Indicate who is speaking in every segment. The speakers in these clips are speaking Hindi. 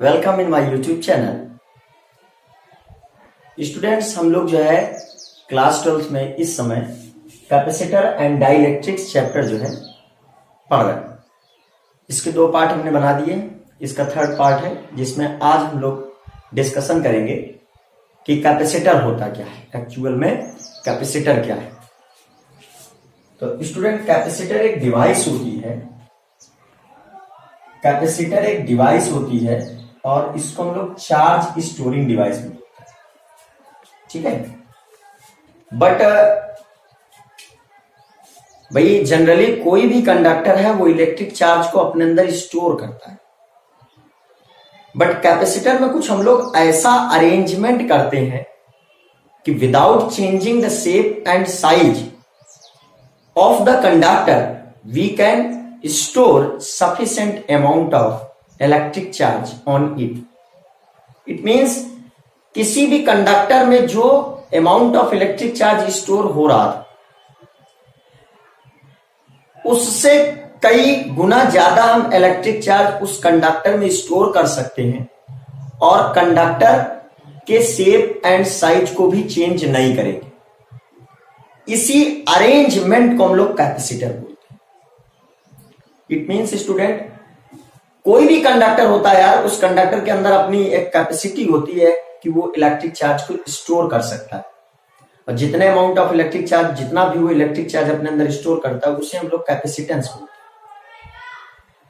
Speaker 1: Welcome in my YouTube channel. Students, हम लोग जो है क्लास 12 में इस समय कैपेसिटर एंड डाइलेक्ट्रिक्स चैप्टर जो है पढ़ रहे हैं। इसके 2 पार्ट हमने बना दिए। इसका 3rd पार्ट है जिसमें आज हम लोग डिस्कशन करेंगे कि कैपेसिटर होता क्या है, एक्चुअल में कैपेसिटर क्या है। तो स्टूडेंट, कैपेसिटर एक डिवाइस होती है। कैपेसिटर एक डिवाइस होती है और इसको हम लोग चार्ज स्टोरिंग डिवाइस में बोलते हैं, ठीक है। बट भाई जनरली कोई भी कंडक्टर है वो इलेक्ट्रिक चार्ज को अपने अंदर स्टोर करता है, बट कैपेसिटर में कुछ हम लोग ऐसा अरेंजमेंट करते हैं कि without changing the shape and size of the conductor we can store sufficient amount of electric charge on it. It means किसी भी कंडक्टर में जो amount of electric charge store हो रहा था उससे कई गुना ज्यादा हम इलेक्ट्रिक चार्ज उस कंडक्टर में स्टोर कर सकते हैं और कंडक्टर के शेप एंड साइज को भी चेंज नहीं करेंगे। इसी अरेंजमेंट को हम लोग कैपेसिटर बोलते हैं। इट मीन्स स्टूडेंट, कोई भी कंडक्टर होता है यार, उस कंडक्टर के अंदर अपनी एक कैपेसिटी होती है कि वो इलेक्ट्रिक चार्ज को स्टोर कर सकता है और जितने अमाउंट ऑफ इलेक्ट्रिक चार्ज, जितना भी वो इलेक्ट्रिक चार्ज अपने अंदर स्टोर करता है उसे हम लोग कैपेसिटेंस बोलते हैं।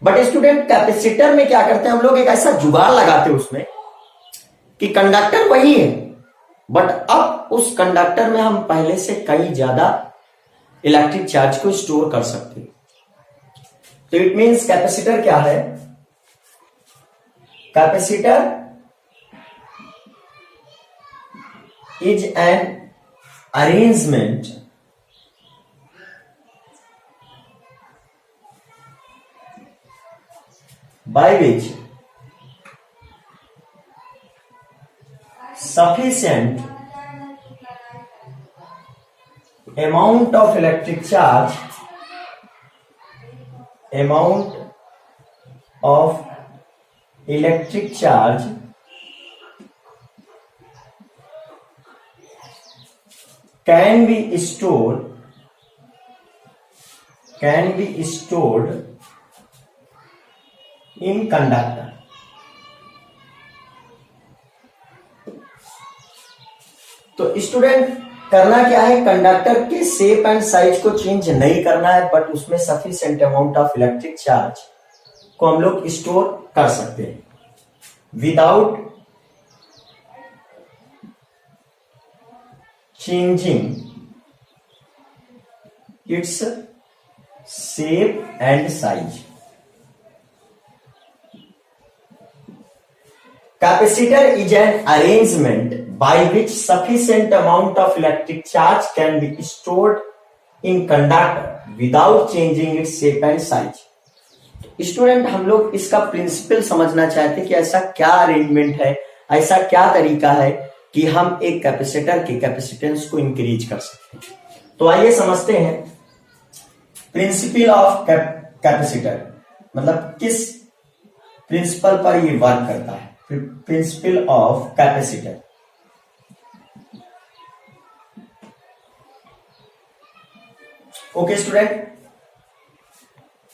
Speaker 1: बट स्टूडेंट, कैपेसिटर में क्या करते हैं हम लोग, एक ऐसा जुगाड़ लगाते हैं उसमें कि कंडक्टर वही है बट अब उस कंडक्टर में हम पहले से कई ज्यादा इलेक्ट्रिक चार्ज को स्टोर कर सकते हैं। तो इट मीन्स कैपेसिटर क्या है? Capacitor is an arrangement by which sufficient amount of electric charge can be stored in conductor. तो स्टूडेंट, करना क्या है, कंडक्टर के शेप एंड साइज को चेंज नहीं करना है बट उसमें sufficient amount of electric charge को हम लोग स्टोर कर सकते हैं without changing its shape and size. Capacitor is an arrangement by which sufficient amount of electric charge can be stored in conductor without changing its shape and size. Student, हम लोग इसका प्रिंसिपल समझना चाहते हैं कि ऐसा क्या अरेंजमेंट है, ऐसा क्या तरीका है कि हम एक कैपेसिटर के कैपेसिटेंस को इंक्रीज कर सकते हैं। तो आइए समझते हैं प्रिंसिपल ऑफ कैपेसिटर, मतलब किस प्रिंसिपल पर ये वर्क करता है। Principle of capacitor. Okay student,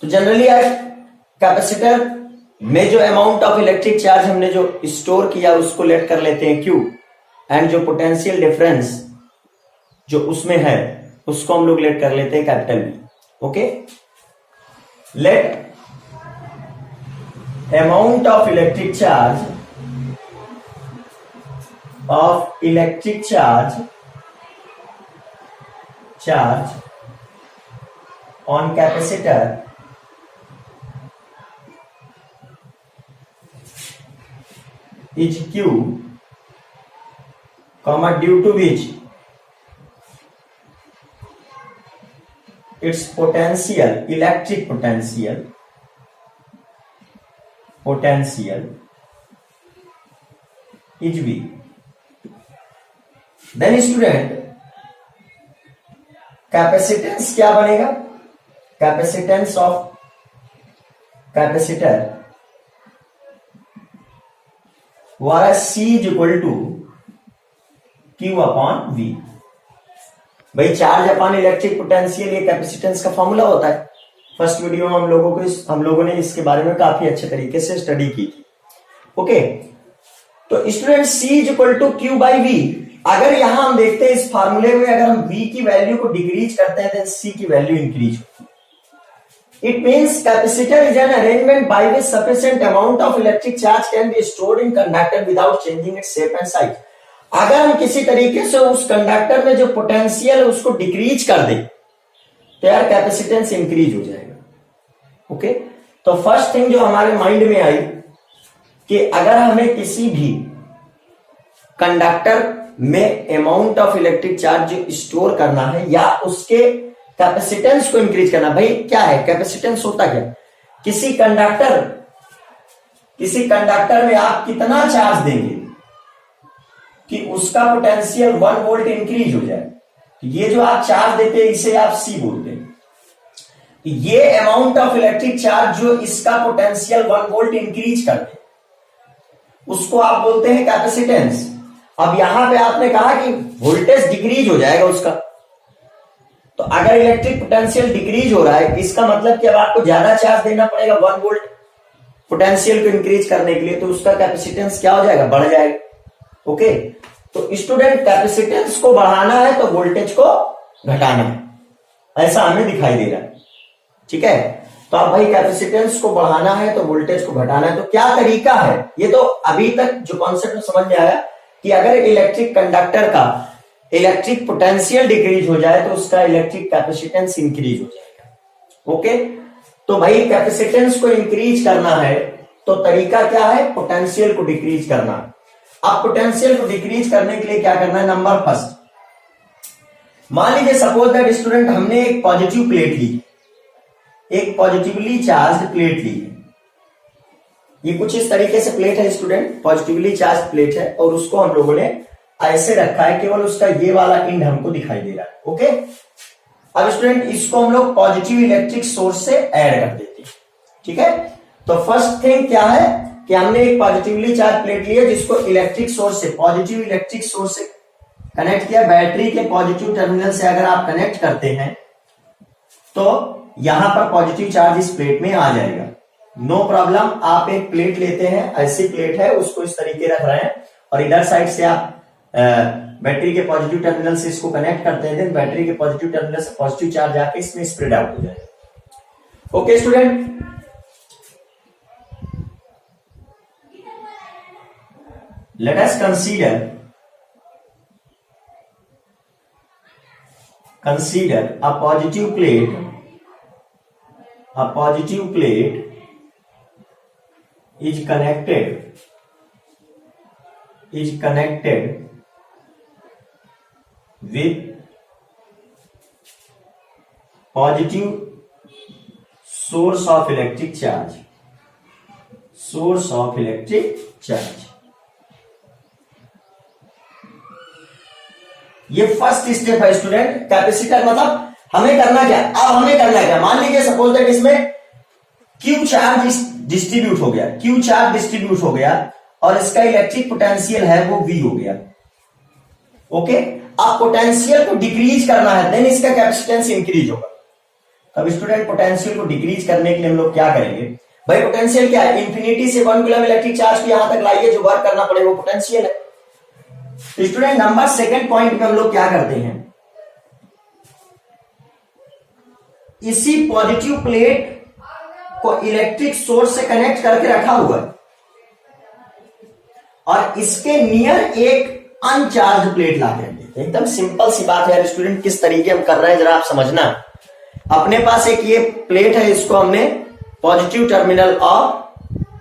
Speaker 1: तो जनरली आज कैपेसिटर में जो अमाउंट ऑफ इलेक्ट्रिक चार्ज हमने जो स्टोर किया उसको लेट कर लेते हैं Q, एंड जो पोटेंशियल डिफरेंस जो उसमें है उसको हम लोग लेट कर लेते हैं capital B। Okay, let amount of electric charge on capacitor is Q, due to which its potential, electric potential is V। Then student, capacitance क्या बनेगा? कैपेसिटेंस ऑफ कैपेसिटर वो आ रहा है C is equal to Q upon V। भाई चार्ज अपॉन इलेक्ट्रिक पोटेंशियल ये कैपेसिटेंस का फॉर्मूला होता है। फर्स्ट वीडियो में हम लोगों ने इसके बारे में काफी अच्छे तरीके से स्टडी की थी। ओके, तो student C is equal to Q by V। अगर यहां हम देखते हैं इस फार्मूले में, अगर हम V की वैल्यू को डिक्रीज करते हैं तो C की वैल्यू इंक्रीज होती है। It means capacitor is an arrangement by which sufficient amount of electric charge can be stored in conductor without changing its shape and size। अगर हम किसी तरीके से उस कंडक्टर में जो पोटेंशियल है उसको डिक्रीज कर दें तो यार कैपेसिटेंस इंक्रीज हो जाएगा। ओके, तो फर्स्ट थिंग जो हमारे माइंड में आई कि अगर हमें किसी भी कंडक्टर में अमाउंट ऑफ इलेक्ट्रिक चार्ज जो स्टोर करना है या उसके कैपेसिटेंस को इंक्रीज करना। भाई क्या है कैपेसिटेंस, होता क्या? किसी कंडक्टर में आप कितना चार्ज देंगे कि उसका पोटेंशियल 1 वोल्ट इंक्रीज हो जाए। तो ये जो आप चार्ज देते हैं इसे आप C बोलते हैं। ये अमाउंट ऑफ इलेक्ट्रिक चार्ज जो इसका पोटेंशियल 1 वोल्ट इंक्रीज करते उसको आप बोलते हैं कैपेसिटेंस। अब यहां पे आपने कहा कि वोल्टेज डिक्रीज हो जाएगा उसका, तो अगर इलेक्ट्रिक पोटेंशियल डिक्रीज हो रहा है इसका मतलब कि अब आपको ज्यादा चार्ज देना पड़ेगा 1 वोल्ट पोटेंशियल को इंक्रीज करने के लिए, तो उसका कैपेसिटेंस क्या हो जाएगा, बढ़ जाएगा। ओके, तो स्टूडेंट कैपेसिटेंस को बढ़ाना है तो वोल्टेज को घटाना है, ऐसा हमें दिखाई दे रहा है। ठीक है, तो अब भाई कैपेसिटेंस को बढ़ाना है तो वोल्टेज को घटाना है, तो क्या तरीका है? ये तो अभी तक जो कॉन्सेप्ट समझ में आया कि अगर इलेक्ट्रिक कंडक्टर का इलेक्ट्रिक पोटेंशियल डिक्रीज हो जाए तो उसका इलेक्ट्रिक कैपेसिटेंस इंक्रीज हो जाएगा। ओके, तो भाई कैपेसिटेंस को इंक्रीज करना है तो तरीका क्या है? पोटेंशियल को डिक्रीज करना है। अब पोटेंशियल को डिक्रीज करने के लिए क्या करना है? नंबर फर्स्ट, मान लीजिए सपोज दैट स्टूडेंट हमने एक पॉजिटिव प्लेट ली, एक पॉजिटिवली चार्ज प्लेट ली है। ये कुछ इस तरीके से प्लेट है स्टूडेंट, पॉजिटिवली चार्ज प्लेट है और उसको हम लोगों ने ऐसे रखा है, केवल उसका ये वाला एंड हमको दिखाई दे रहा है। ओके, अब स्टूडेंट इसको हम लोग पॉजिटिव इलेक्ट्रिक सोर्स से ऐड कर देते हैं। ठीक है, तो फर्स्ट थिंग क्या है कि हमने एक पॉजिटिवली चार्ज प्लेट लिया जिसको इलेक्ट्रिक सोर्स से, पॉजिटिव इलेक्ट्रिक सोर्स से कनेक्ट किया। बैटरी के पॉजिटिव टर्मिनल से अगर आप कनेक्ट करते हैं तो यहां पर पॉजिटिव चार्ज इस प्लेट में आ जाएगा, नो प्रॉब्लम। आप एक प्लेट लेते हैं, ऐसी प्लेट है, उसको इस तरीके रख रहे हैं और इधर साइड से आप बैटरी के पॉजिटिव टर्मिनल से इसको कनेक्ट करते हैं, देन बैटरी के पॉजिटिव टर्मिनल से पॉजिटिव चार्ज आके इसमें स्प्रेड आउट हो जाएगा। Okay student, let us consider a positive plate is connected with positive source of electric charge, ये फर्स्ट स्टेप है स्टूडेंट। कैपेसिटर मतलब हमें करना क्या? अब हमें करना क्या? मान लीजिए सपोज दैट इसमें Q चार्ज डिस्ट्रीब्यूट हो गया और इसका इलेक्ट्रिक पोटेंशियल है वो V हो गया। ओके, अब पोटेंशियल को डिक्रीज करना है, देन इसका कैपेसिटेंस इंक्रीज होगा। अब स्टूडेंट पोटेंशियल को डिक्रीज करने के लिए हम लोग क्या करेंगे? भाई पोटेंशियल क्या है? इंफिनिटी से 1 कूलम इलेक्ट्रिक चार्ज को यहां तक लाइए, जो वर्क करना पड़े वो पोटेंशियल है। स्टूडेंट नंबर सेकंड पॉइंट में हम लोग क्या करते हैं? इसी पॉजिटिव प्लेट को इलेक्ट्रिक सोर्स से कनेक्ट करके रखा हुआ है और इसके नियर एक अनचार्ज प्लेट ला के देते हैं। एकदम सिंपल सी बात है स्टूडेंट, किस तरीके हम कर रहे हैं जरा आप समझना। अपने पास एक ये प्लेट है, इसको हमने पॉजिटिव टर्मिनल और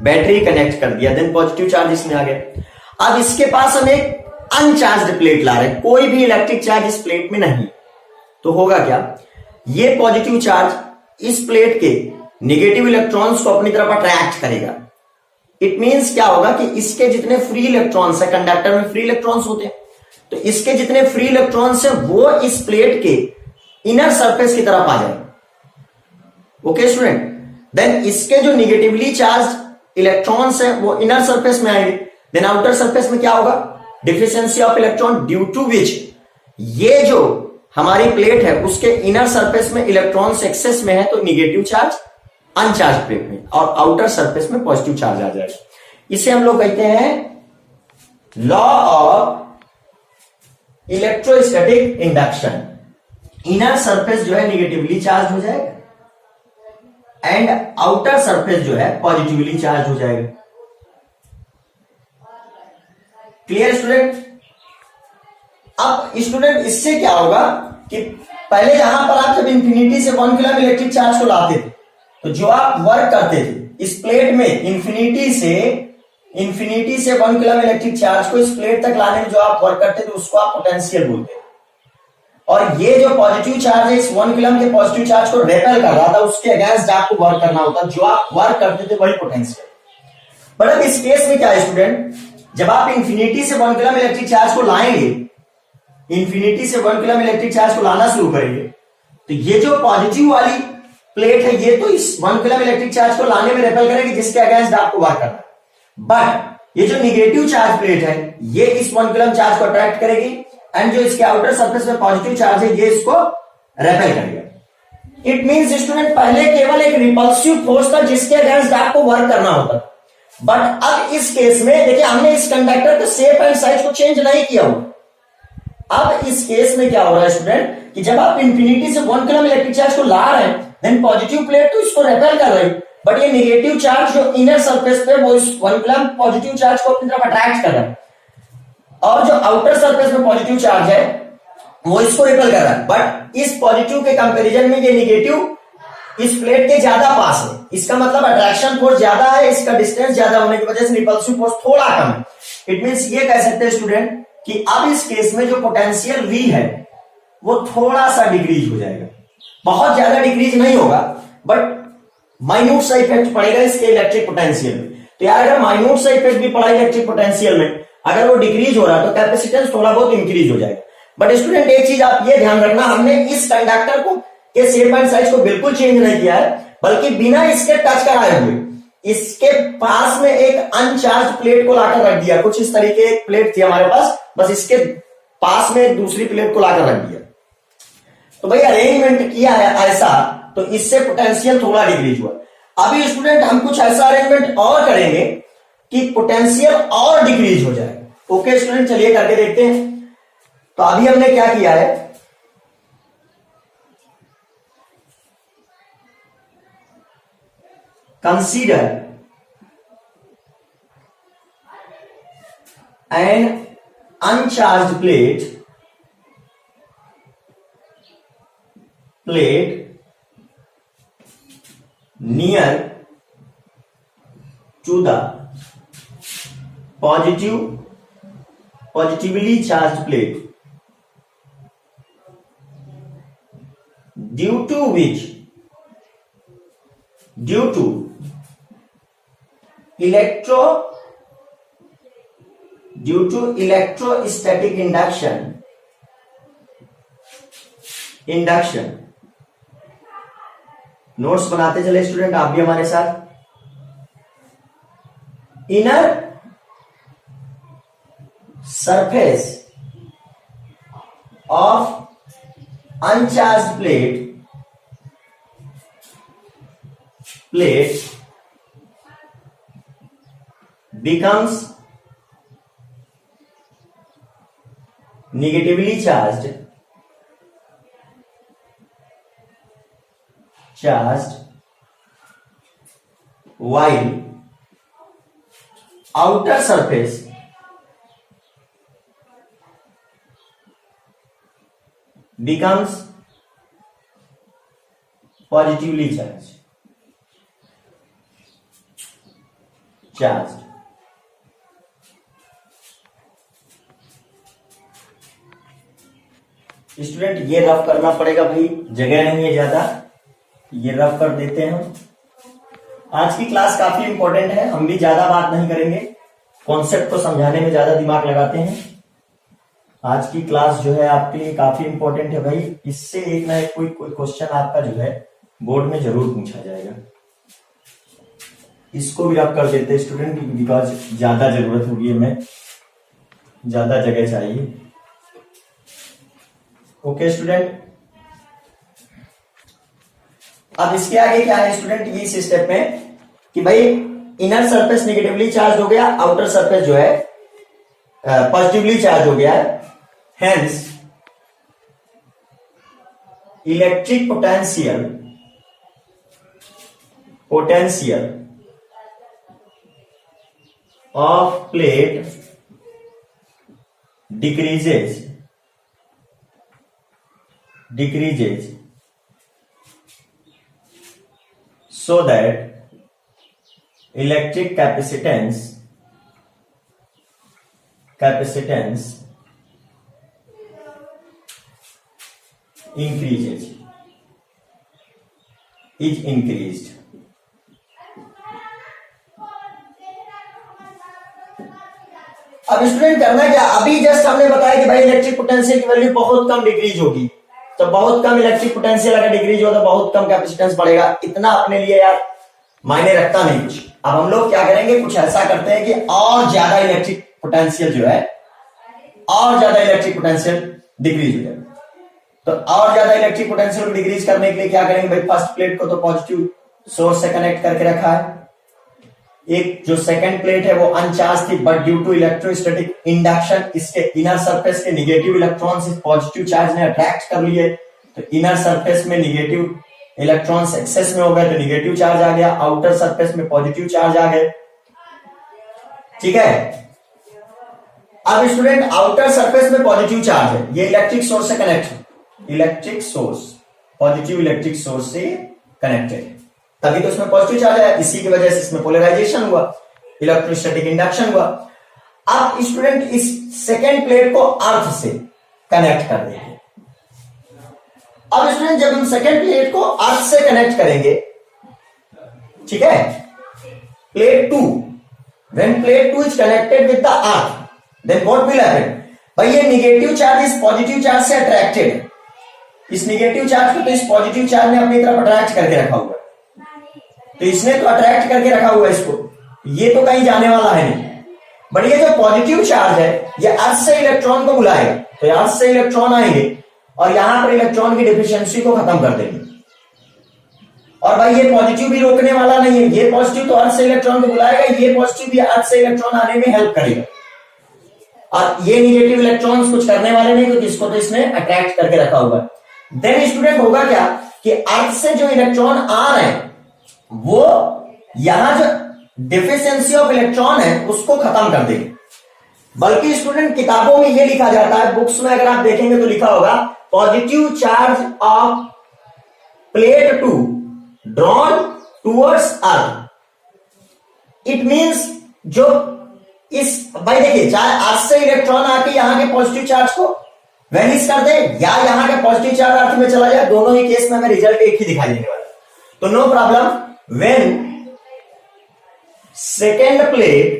Speaker 1: बैटरी कनेक्ट कर दिया, देन पॉजिटिव चार्ज इसमें आ गया। अब इसके पास हम एक अनचार्ज प्लेट ला रहे हैं, कोई भी इलेक्ट्रिक चार्ज इस प्लेट में नहीं, तो होगा क्या? ये पॉजिटिव चार्ज इस प्लेट के नेगेटिव इलेक्ट्रॉन्स को अपनी तरफ अट्रैक्ट करेगा। इट मींस क्या होगा कि इसके जितने फ्री इलेक्ट्रॉन्स है, कंडक्टर में फ्री इलेक्ट्रॉन्स होते हैं, तो इसके जितने फ्री इलेक्ट्रॉन्स है वो इस प्लेट के इनर सरफेस की तरफ आ जाएंगे। ओके स्टूडेंट, देन इसके जो निगेटिवली चार्ज इलेक्ट्रॉन्स है वो इनर सरफेस में आएंगे, देन आउटर सरफेस में क्या होगा, deficiency of electron due to which, ये जो हमारी प्लेट है उसके इनर सरफेस में इलेक्ट्रॉन्स एक्सेस में है तो निगेटिव चार्ज अनचार्ज प्लेट में, और आउटर सरफेस में पॉजिटिव चार्ज आ जाएगा। इसे हम लोग कहते हैं law of electrostatic induction. Inner surface जो है निगेटिवली चार्ज हो जाएगा एंड आउटर सरफेस जो है पॉजिटिवली चार्ज हो जाएगा। Clear student? अब स्टूडेंट इससे क्या होगा कि पहले यहां पर आप जब इंफिनिटी से 1 कूलम इलेक्ट्रिक चार्ज को लाते थे तो जो आप वर्क करते थे इस प्लेट में इंफिनिटी से 1 कूलम इलेक्ट्रिक चार्ज को इस प्लेट तक लाने में जो आप वर्क करते थे उसको आप पोटेंशियल बोलते थे, और ये जो पॉजिटिव चार्ज है इस 1 कूलम के पॉजिटिव चार्ज को रेपेल कर रहा था, उसके अगेंस्ट आपको वर्क करना होता, जो आप वर्क करते थे वही पोटेंशियल। बट अब इस केस में क्या है स्टूडेंट, जब आप इंफिनिटी से 1 कूलम इलेक्ट्रिक चार्ज को लाएंगे, इंफिनिटी से 1 कूलम इलेक्ट्रिक चार्ज को लाना शुरू करेंगे तो ये जो पॉजिटिव वाली प्लेट है ये तो इस 1 कूलम इलेक्ट्रिक चार्ज को लाने में रेपेल करेगी जिसके अगेंस्ट आपको वर्क करना है, बट ये जो निगेटिव चार्ज प्लेट है ये इस 1 कूलम चार्ज को अट्रैक्ट करेगी एंड जो इसके आउटर सरफेस में पॉजिटिव चार्ज है ये इसको रेपेल करेगा। इट मींस स्टूडेंट पहले केवल एक रिपल्सिव फोर्स था जिसके अगेंस्ट आपको वर्क करना होता, बट अब इस केस में देखिए हमने इस कंडक्टर के शेप एंड साइज को चेंज नहीं किया हुआ। अब इस केस में क्या हो रहा है स्टूडेंट कि जब आप इंफिनिटी से 1 कूलम इलेक्ट्रिक चार्ज को ला रहे हैं देन पॉजिटिव प्लेट तो इसको रेपेल कर रही है, बट ये निगेटिव चार्ज जो इनर सरफेस पे वो इस 1 कूलम पॉजिटिव चार्ज को अपनी तरफ अट्रैक्ट कर रहा है, और जो आउटर सरफेस में पॉजिटिव चार्ज है वो इसको रिपेल कर रहा है, बट इस पॉजिटिव के कंपैरिजन में ये निगेटिव इस प्लेट के ज्यादा पास है, इसका मतलब अट्रैक्शन फोर्स ज्यादा है, इसका डिस्टेंस ज्यादा होने की वजह से रिपल्सिव फोर्स थोड़ा कम है। इट मींस ये कह सकते हैं स्टूडेंट कि अब इस केस में जो पोटेंशियल V है वो थोड़ा सा डिक्रीज हो जाएगा, बहुत ज्यादा डिक्रीज नहीं होगा बट माइन्यूट सा इफेक्ट पड़ेगा इसके इलेक्ट्रिक पोटेंशियल में। तो यार अगर माइन्यूट सा इफेक्ट भी पड़ा इलेक्ट्रिक पोटेंशियल में, अगर वो डिक्रीज हो रहा है तो कैपेसिटेंस थोड़ा बहुत इंक्रीज हो जाएगा। बट स्टूडेंट एक चीज आप ये ध्यान रखना, हमने इस कंडक्टर को के शेप एंड साइज को बिल्कुल चेंज नहीं किया है, बल्कि बिना इसके टच कराए हुए इसके पास में एक अनचार्ज प्लेट को लाकर रख दिया। कुछ इस तरीके एक प्लेट थी हमारे पास, बस इसके पास में एक दूसरी प्लेट को लाकर रख दिया, तो भाई अरेंजमेंट किया है ऐसा, तो इससे पोटेंशियल थोड़ा डिक्रीज हुआ। अभी स्टूडेंट हम कुछ ऐसा अरेंजमेंट और करेंगे कि पोटेंशियल और डिक्रीज हो जाए। ओके स्टूडेंट, चलिए करके देखते हैं। तो अभी हमने क्या किया है, consider N अनचार्ज plate near to the positively charged plate, due to electrostatic induction। Notes बनाते चले स्टूडेंट आप भी हमारे साथ। Inner surface of अनचार्ज plate becomes negatively charged while outer surface becomes positively charged। Student ये रफ करना पड़ेगा भाई, जगह नहीं है ज्यादा, ये रफ कर देते हैं हम। आज की क्लास काफी इंपॉर्टेंट है, हम भी ज्यादा बात नहीं करेंगे, कॉन्सेप्ट को समझाने में ज्यादा दिमाग लगाते हैं। आज की क्लास जो है आपके लिए काफी इंपॉर्टेंट है भाई, इससे एक ना एक कोई क्वेश्चन आपका जो है बोर्ड में जरूर पूछा जाएगा। इसको भी रब कर देते हैं स्टूडेंट, बिकॉज ज्यादा जरूरत होगी हमें, ज्यादा जगह चाहिए। ओके स्टूडेंट, अब इसके आगे क्या है स्टूडेंट, ये इस स्टेप में कि भाई इनर सरफेस नेगेटिवली चार्ज हो गया, आउटर सरफेस जो है पॉजिटिवली चार्ज हो गया है, hence electric potential of plate decreases so that electric capacitance is increased। अब स्टूडेंट करना क्या, अभी जस्ट हमने बताया कि भाई इलेक्ट्रिक पोटेंशियल की वैल्यू बहुत कम डिक्रीज होगी, तो बहुत कम इलेक्ट्रिक पोटेंशियल अगर डिक्रीज हो तो बहुत कम कैपेसिटेंस बढ़ेगा, इतना अपने लिए यार मायने रखता नहीं कुछ। अब हम लोग क्या करेंगे, कुछ ऐसा करते हैं कि और ज्यादा इलेक्ट्रिक पोटेंशियल जो है, और ज्यादा इलेक्ट्रिक पोटेंशियल डिक्रीज हो जाए। तो और ज्यादा इलेक्ट्रिक पोटेंशियल को डिक्रीज करने के लिए क्या करेंगे भाई, फर्स्ट प्लेट को तो पॉजिटिव सोर्स से कनेक्ट करके रखा है, एक जो सेकंड प्लेट है वो अनचार्ज थी, but due to electrostatic induction इसके इनर सरफेस के नेगेटिव इलेक्ट्रॉन्स इस पॉजिटिव चार्ज ने अट्रैक्ट कर लिए, तो इनर सरफेस में नेगेटिव इलेक्ट्रॉन्स एक्सेस में हो गए तो नेगेटिव चार्ज आ गया, आउटर सरफेस में पॉजिटिव चार्ज आ गए। ठीक है, अब स्टूडेंट आउटर सरफेस में पॉजिटिव चार्ज है, ये इलेक्ट्रिक सोर्स से कनेक्ट है, electric source positive electric source से कनेक्टेड, तभी तो उसमें पॉजिटिव चार्ज है, इसी की वजह से इसमें पोलराइजेशन हुआ, इलेक्ट्रोस्टैटिक इंडक्शन हुआ। अब स्टूडेंट इस सेकेंड प्लेट को अर्थ से कनेक्ट कर देंगे। अब स्टूडेंट जब हम सेकेंड प्लेट को अर्थ से कनेक्ट करेंगे, ठीक है, plate 2, when plate 2 is connected with the earth then what will happen, भाई ये नेगेटिव चार्ज इस पॉजिटिव चार्ज से अट्रैक्टेड है, इस नेगेटिव चार्ज को तो इस पॉजिटिव चार्ज ने अपनी तरफ अट्रैक्ट करके रखा हुआ है, तो इसने तो अट्रैक्ट करके रखा हुआ है इसको, ये तो कहीं जाने वाला है नहीं, बट ये जो पॉजिटिव चार्ज है ये अर्थ से इलेक्ट्रॉन को बुलाएगा, तो अर्थ से इलेक्ट्रॉन आएंगे और यहां पर इलेक्ट्रॉन की डिफिशियंसी को खत्म कर देंगे। और भाई ये पॉजिटिव भी रोकने वाला नहीं है, ये पॉजिटिव तो अर्थ से इलेक्ट्रॉन को बुलाएगा, ये पॉजिटिव भी अर्थ से इलेक्ट्रॉन आने में हेल्प करेगा, और ये निगेटिव इलेक्ट्रॉन्स कुछ करने वाले नहीं, क्योंकि इसको तो इसने अट्रैक्ट करके रखा हुआ है। देन स्टूडेंट होगा क्या कि अर्थ से जो इलेक्ट्रॉन आ रहे हैं वो यहां जो डिफिशियंसी ऑफ इलेक्ट्रॉन है उसको खत्म कर देंगे। बल्कि स्टूडेंट किताबों में ये लिखा जाता है, बुक्स में अगर आप देखेंगे तो लिखा होगा positive charge of plate 2 drawn towards earth. It means जो इस भाई देखिए, चाहे अर्थ से इलेक्ट्रॉन आके यहां के पॉजिटिव चार्ज को वेनिश कर दे या यहां का पॉजिटिव चार्ज अर्थ में चला जाए, दोनों ही केस में हमें रिजल्ट एक ही दिखाई देने वाला है। तो no problem, when second plate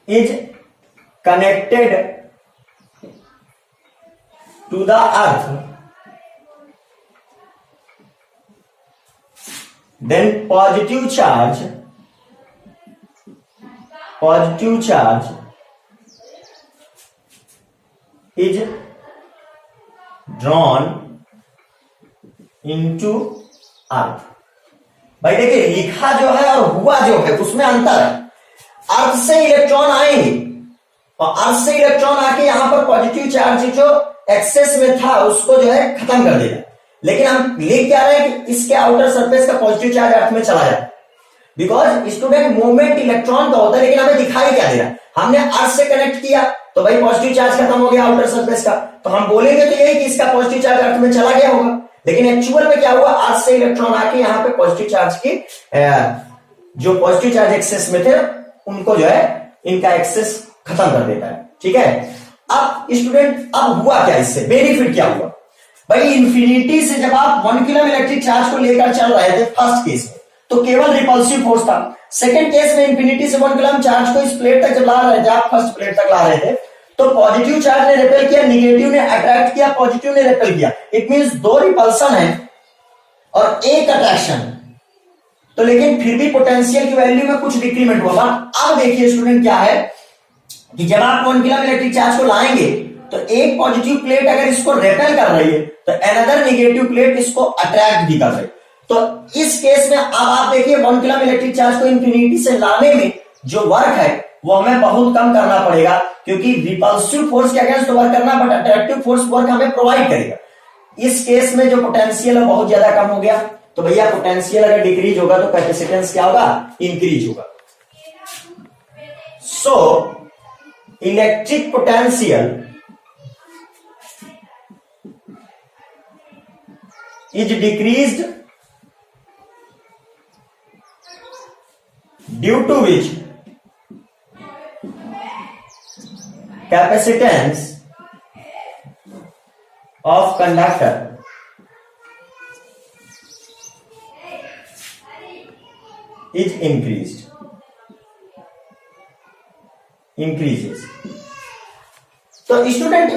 Speaker 1: is connected to the earth, then positive charge is drawn into अर्थ। भाई देखिए, लिखा जो है और हुआ जो है उसमें अंतर है। अर्थ से इलेक्ट्रॉन आएंगे और अर्थ से इलेक्ट्रॉन आके यहां पर पॉजिटिव चार्ज जो एक्सेस में था उसको जो है खत्म कर देगा, लेकिन हम लिख क्या रहे हैं कि इसके आउटर सरफेस का पॉजिटिव चार्ज अर्थ में चला जाए, बिकॉज स्टूडेंट मूवमेंट इलेक्ट्रॉन का होता है, लेकिन हमें दिखाई क्या दे रहा है, हमने अर्थ से कनेक्ट किया तो भाई पॉजिटिव चार्ज खत्म हो गया आउटर सरफेस का, तो हम बोलेंगे तो यही कि इसका पॉजिटिव चार्ज अर्थ में चला गया होगा, लेकिन एक्चुअल में क्या हुआ, अर्थ से इलेक्ट्रॉन आके यहाँ पे पॉजिटिव चार्ज की जो पॉजिटिव चार्ज एक्सेस में थे उनको जो है इनका एक्सेस खत्म कर देता है। ठीक है, अब स्टूडेंट अब हुआ क्या, इससे बेनिफिट क्या हुआ, भाई इंफिनिटी से जब आप 1 कूलम इलेक्ट्रिक चार्ज को लेकर चल रहे थे फर्स्ट केस में तो केवल रिपल्सिव फोर्स था, सेकंड केस में इंफिनिटी से 1 कूलम चार्ज को इस प्लेट तक जब ला रहे थे, आप फर्स्ट प्लेट तक ला रहे थे, तो पॉजिटिव चार्ज ने रिपेल किया, निगेटिव ने अट्रैक्ट किया, पॉजिटिव ने रिपेल किया। इट मींस दो रिपल्सन है और एक अट्रैक्शन। तो लेकिन फिर भी पोटेंशियल की वैल्यू में कुछ डिक्रीमेंट हुआ। अब देखिए स्टूडेंट क्या है कि जब आप 1 कूलम इलेक्ट्रिक चार्ज को लाएंगे तो एक पॉजिटिव प्लेट अगर इसको रेपेल कर रही है तो अनदर नेगेटिव प्लेट इसको अट्रैक्ट भी कर रही है। तो इस केस में अब आप देखिए 1 कूलम इलेक्ट्रिक चार्ज को इंफिनिटी से लाने में जो वर्क है वो हमें बहुत कम करना पड़ेगा, क्योंकि रिपल्सिव फोर्स के अगेंस्ट वर्क करना बट अट्रैक्टिव फोर्स वर्क हमें प्रोवाइड करेगा। इस केस में जो पोटेंशियल है बहुत ज्यादा कम हो गया। तो भैया पोटेंशियल अगर डिक्रीज होगा तो कैपेसिटेंस क्या होगा, इंक्रीज होगा। So electric potential is decreased due to which capacitance of conductor is increases। तो स्टूडेंट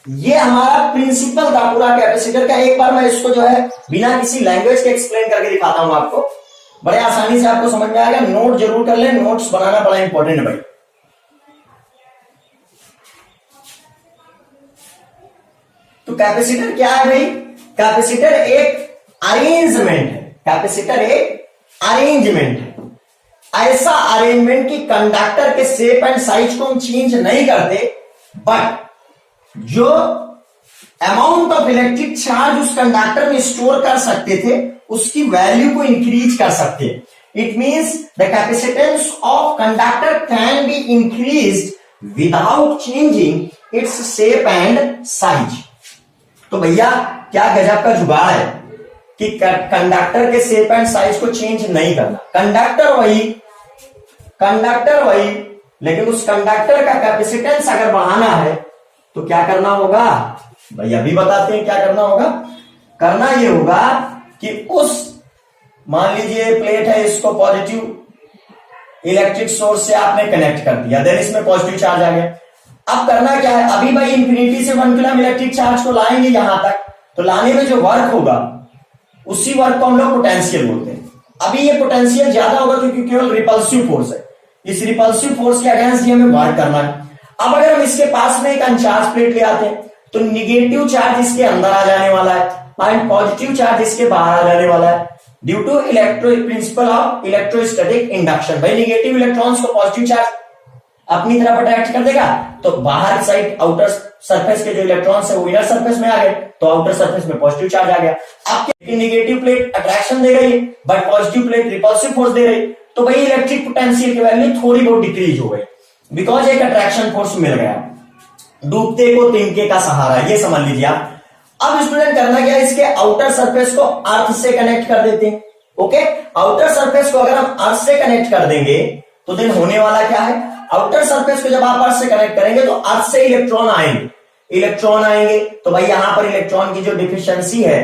Speaker 1: ये हमारा प्रिंसिपल था पूरा कैपेसिटर का। एक बार मैं इसको जो है बिना किसी लैंग्वेज के एक्सप्लेन करके दिखाता हूं आपको, बड़े आसानी से आपको समझ में आएगा। नोट जरूर कर लें, नोट्स बनाना बड़ा इंपॉर्टेंट है भाई। तो कैपेसिटर क्या है भाई, कैपेसिटर एक अरेंजमेंट है। कैपेसिटर एक अरेंजमेंट है, ऐसा अरेंजमेंट कि कंडक्टर के शेप एंड साइज को हम चेंज नहीं करते, बट जो अमाउंट ऑफ इलेक्ट्रिक चार्ज उस कंडक्टर में स्टोर कर सकते थे उसकी वैल्यू को इंक्रीज कर सकते हैं। It means the capacitance of conductor can be increased without changing its shape and size. तो भैया क्या गजब का जुगाड़ है कि कंडक्टर के शेप एंड साइज को चेंज नहीं करना। कंडक्टर वही, लेकिन उस कंडक्टर का कैपेसिटेंस अगर बढ़ाना है तो क्या करना होगा भैया, अभी बताते हैं क्या करना होगा। करना ये होगा कि उस, मान लीजिए प्लेट है, इसको पॉजिटिव इलेक्ट्रिक सोर्स से आपने कनेक्ट कर दिया, देन इसमें पॉजिटिव चार्ज आ गया। अब करना क्या है, अभी भाई इंफिनिटी से 1 कूलम इलेक्ट्रिक चार्ज को लाएंगे यहां तक, तो लाने में जो वर्क होगा उसी वर्क को हम लोग पोटेंशियल बोलते हैं। अभी ये पोटेंशियल ज्यादा होगा क्योंकि केवल रिपल्सिव फोर्स है। इस रिपल्सिव फोर्स के अगेंस्ट ही हमें वर्क करना है। अब अगर हम इसके पास में एक अनचार्ज प्लेट ले आते हैं तो निगेटिव चार्ज इसके अंदर आ जाने वाला है एंड पॉजिटिव चार्ज इसके बाहर आ जाने वाला है due to principle of electrostatic induction. भाई निगेटिव इलेक्ट्रॉन्स को पॉजिटिव चार्ज अपनी तरफ अट्रैक्ट कर देगा, तो बाहर साइड आउटर सरफेस के जो इलेक्ट्रॉन्स है वो इनर सरफेस में आ गए, तो आउटर सरफेस में पॉजिटिव चार्ज आ गया। अब निगेटिव प्लेट अट्रैक्शन दे रही है but positive plate repulsive force दे रही, तो भाई इलेक्ट्रिक पोटेंशियल की वैल्यू थोड़ी बहुत डिक्रीज हो गई बिकॉज एक अट्रैक्शन फोर्स मिल गया। डूबते को तिनके का सहारा, ये समझ लीजिए आप। अब स्टूडेंट करना क्या है, इसके आउटर सरफेस को अर्थ से कनेक्ट कर देते हैं। ओके, आउटर सरफेस को अगर हम अर्थ से कनेक्ट कर देंगे तो देन होने वाला क्या है, आउटर सरफेस को जब आप अर्थ से कनेक्ट करेंगे तो अर्थ से इलेक्ट्रॉन आएंगे, तो भाई यहां पर इलेक्ट्रॉन की जो डिफिशियंसी है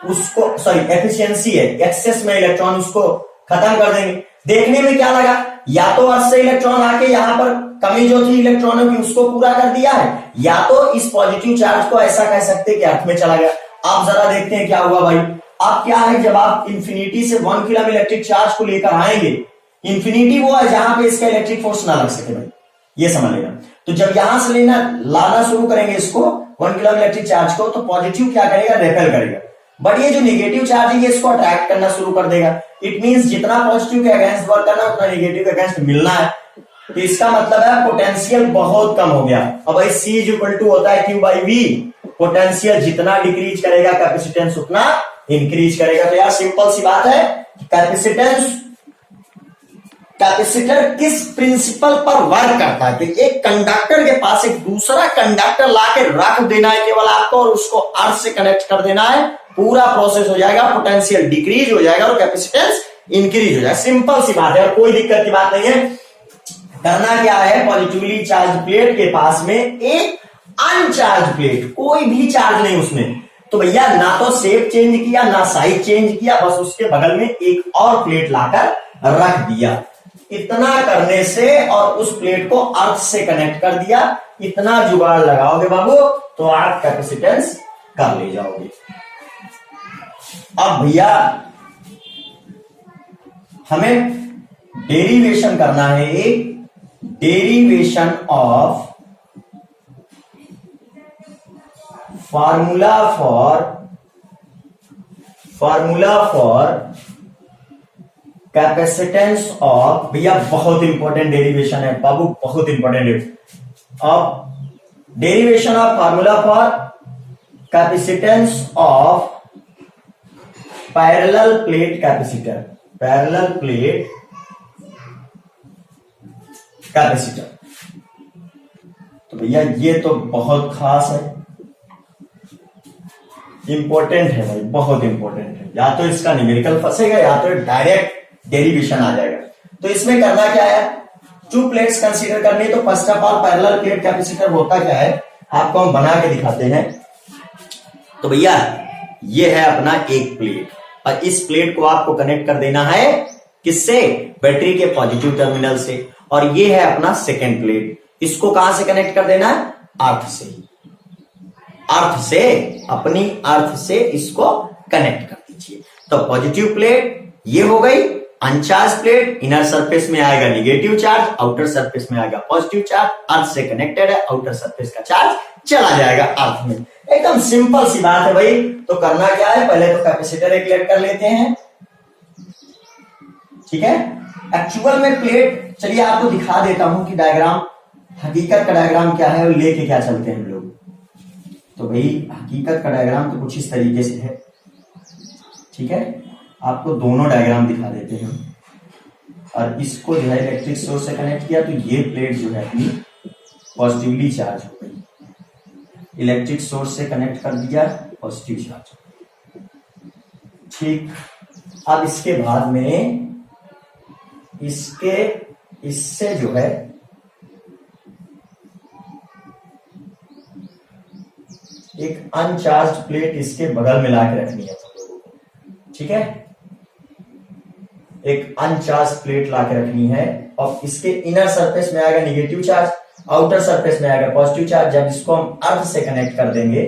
Speaker 1: उसको, सॉरी एफिशिएंसी है, एक्सेस में इलेक्ट्रॉन उसको खत्म कर देंगे। देखने में क्या लगा, या तो अर्थ से इलेक्ट्रॉन आके यहां पर कमी जो थी इलेक्ट्रॉनों की उसको पूरा कर दिया है, या तो इस पॉजिटिव चार्ज को ऐसा कह सकते हैं कि अर्थ में चला गया। आप जरा देखते हैं क्या हुआ भाई। अब क्या है, जब आप इंफिनिटी से 1 कूलम इलेक्ट्रिक चार्ज को लेकर आएंगे, इंफिनिटी वो है जहां पे इसका इलेक्ट्रिक फोर्स ना लग सके भाई, ये समझ लेना। तो जब यहां से लाना शुरू करेंगे इसको 1 कूलम इलेक्ट्रिक चार्ज को, तो पॉजिटिव क्या करेगा, रेपेल करेगा, बट ये जो नेगेटिव चार्ज है ये इसको अट्रैक्ट करना शुरू कर देगा। इट मींस जितना पॉजिटिव के अगेंस्ट वर्क करना उतना नेगेटिव के अगेंस्ट मिलना है, तो इसका मतलब है पोटेंशियल बहुत कम हो गया। अब भाई C इक्वल टू होता है Q बाई V, पोटेंशियल जितना डिक्रीज करेगा कैपेसिटेंस उतना इंक्रीज करेगा। तो यार सिंपल सी बात है, कैपेसिटर किस प्रिंसिपल पर वर्क करता है, तो एक कंडक्टर के पास एक दूसरा कंडक्टर लाके रख देना है केवल आपको, और उसको अर्थ से कनेक्ट कर देना है, पूरा प्रोसेस हो जाएगा, पोटेंशियल डिक्रीज हो जाएगा और कैपेसिटेंस इंक्रीज हो जाएगा। सिंपल सी बात है और कोई दिक्कत की बात नहीं है। करना क्या है, पॉजिटिवली चार्ज प्लेट के पास में एक अनचार्ज प्लेट, कोई भी चार्ज नहीं उसमें, तो भैया ना तो शेप चेंज किया ना साइज चेंज किया, बस उसके बगल में एक और प्लेट लाकर रख दिया। इतना करने से और उस प्लेट को अर्थ से कनेक्ट कर दिया, इतना जुगाड़ लगाओगे बाबू तो आप कैपेसिटेंस कर ले जाओगे। अब भैया हमें डेरिवेशन करना है, एक derivation of formula for capacitance of, भैया बहुत इंपॉर्टेंट डेरिवेशन है बाबू, बहुत इंपॉर्टेंट है। Of derivation of formula for capacitance of parallel plate capacitor, parallel plate capacitor. तो भैया ये तो बहुत खास है, इंपॉर्टेंट है भाई, बहुत इंपॉर्टेंट है। या तो इसका न्यूमेरिकल फंसेगा या तो डायरेक्ट डेरिवेशन आ जाएगा। तो इसमें करना क्या है, 2 प्लेट्स कंसीडर करनी। तो first of all parallel plate capacitor होता क्या है आपको हम बना के दिखाते हैं। तो भैया ये है अपना एक प्लेट और इस प्लेट को आपको कनेक्ट कर देना है किससे, बैटरी के पॉजिटिव टर्मिनल से। और ये है अपना सेकेंड प्लेट, इसको कहां से कनेक्ट कर देना है, अर्थ से, अर्थ से, अपनी अर्थ से इसको कनेक्ट कर दीजिए। तो पॉजिटिव प्लेट ये हो गई, अनचार्ज प्लेट, इनर सरफेस में आएगा नेगेटिव चार्ज, आउटर सरफेस में आएगा पॉजिटिव चार्ज, अर्थ से कनेक्टेड है, आउटर सरफेस का चार्ज चला जाएगा अर्थ में। एकदम सिंपल सी बात है भाई। तो करना क्या है, पहले तो कैपेसिटर एक लेट कर लेते हैं, ठीक है। एक्चुअल में प्लेट, चलिए आपको दिखा देता हूं कि डायग्राम, हकीकत का डायग्राम क्या है और लेके क्या चलते हैं हम लोग। तो भाई हकीकत का डायग्राम तो कुछ इस तरीके से है, ठीक है। आपको दोनों डायग्राम दिखा देते हैं। और इसको जो है इलेक्ट्रिक सोर्स से कनेक्ट किया तो ये प्लेट जो है अपनी पॉजिटिवली चार्ज हो गई, इलेक्ट्रिक सोर्स से कनेक्ट कर दिया, पॉजिटिव चार्ज, ठीक। अब इसके बाद में इससे जो है एक अनचार्ज प्लेट इसके बगल में ला के रखनी है, ठीक है। एक अनचार्ज प्लेट ला के रखनी है और इसके इनर सरफेस में आएगा नेगेटिव चार्ज, आउटर सरफेस में आएगा पॉजिटिव चार्ज। जब इसको हम अर्थ से कनेक्ट कर देंगे,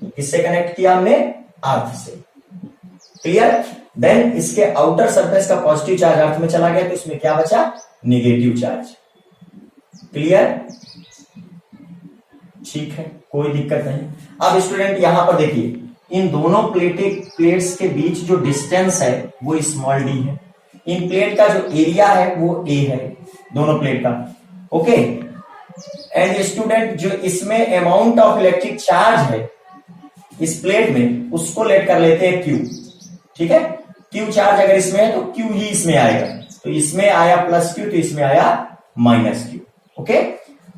Speaker 1: किससे कनेक्ट किया हमने, अर्थ से, क्लियर। देन इसके आउटर सरफेस का पॉजिटिव चार्ज अर्थ में चला गया तो इसमें क्या बचा, नेगेटिव चार्ज, क्लियर, ठीक है, कोई दिक्कत नहीं। अब स्टूडेंट यहां पर देखिए, इन दोनों प्लेट्स के बीच जो डिस्टेंस है वो स्मॉल डी है, इन प्लेट का जो एरिया है वो ए है, दोनों प्लेट का, ओके। एंड स्टूडेंट जो इसमें अमाउंट ऑफ इलेक्ट्रिक चार्ज है इस प्लेट में, उसको लेट कर लेते हैं क्यू, ठीक है। क्यू चार्ज अगर इसमें है तो क्यू ही इसमें आएगा, तो इसमें आया प्लस क्यू तो इसमें आया माइनस क्यू, ओके।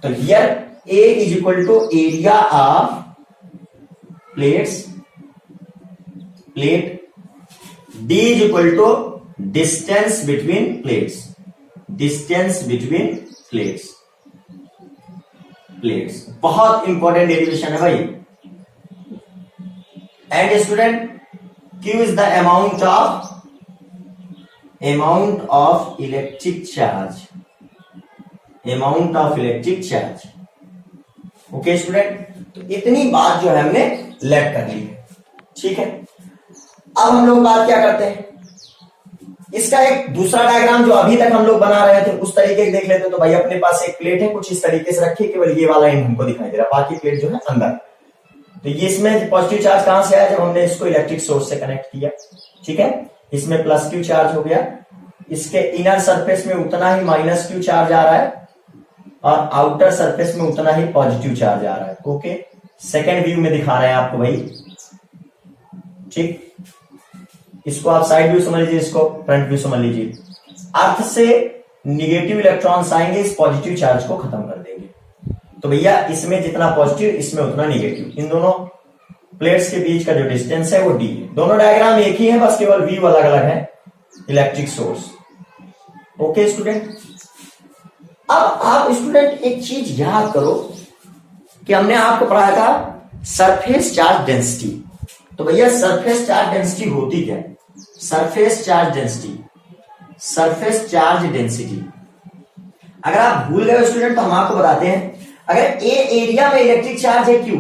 Speaker 1: तो here A is equal to area of plates, plate, D is equal to distance between plates, distance between plates, plates बहुत इंपॉर्टेंट डेरिवेशन है भाई। And student Q is the amount of electric charge, amount of electric charge, okay student. तो इतनी बात जो है हमने लेट कर ली है, ठीक है। अब हम लोग बात क्या करते हैं, इसका एक दूसरा डायग्राम जो अभी तक हम लोग बना रहे थे उस तरीके से देख लेते हैं। तो भाई अपने पास एक प्लेट है, कुछ इस तरीके से रखिए, केवल ये वाला इन हमको दिखाई दे रहा, बाकी प्लेट जो है अंदर। तो ये इसमें पॉजिटिव चार्ज कहां से आया, जब हमने इसको इलेक्ट्रिक सोर्स से कनेक्ट किया, ठीक है। इसमें प्लस क्यू चार्ज हो गया, इसके इनर सरफेस में उतना ही माइनस क्यू चार्ज आ रहा है और आउटर सरफेस में उतना ही पॉजिटिव चार्ज आ रहा है, ओके। सेकेंड व्यू में दिखा रहे हैं आपको भाई, ठीक। इसको आप साइड व्यू समझ लीजिए, इसको फ्रंट व्यू समझ लीजिए। अर्थ से निगेटिव इलेक्ट्रॉन्स आएंगे, इस पॉजिटिव चार्ज को खत्म कर देंगे। तो भैया इसमें जितना पॉजिटिव इसमें उतना निगेटिव, इन दोनों प्लेट्स के बीच का जो डिस्टेंस है वो डी है। दोनों डायग्राम एक ही है, बस केवल व्यू अलग अलग है, इलेक्ट्रिक सोर्स, ओके स्टूडेंट। अब आप स्टूडेंट एक चीज याद करो कि हमने आपको पढ़ाया था सरफेस चार्ज डेंसिटी। तो भैया सरफेस चार्ज डेंसिटी होती क्या है, surface charge density, surface charge density अगर आप भूल गए स्टूडेंट तो हम आपको बताते हैं। अगर ए एरिया में इलेक्ट्रिक चार्ज है Q,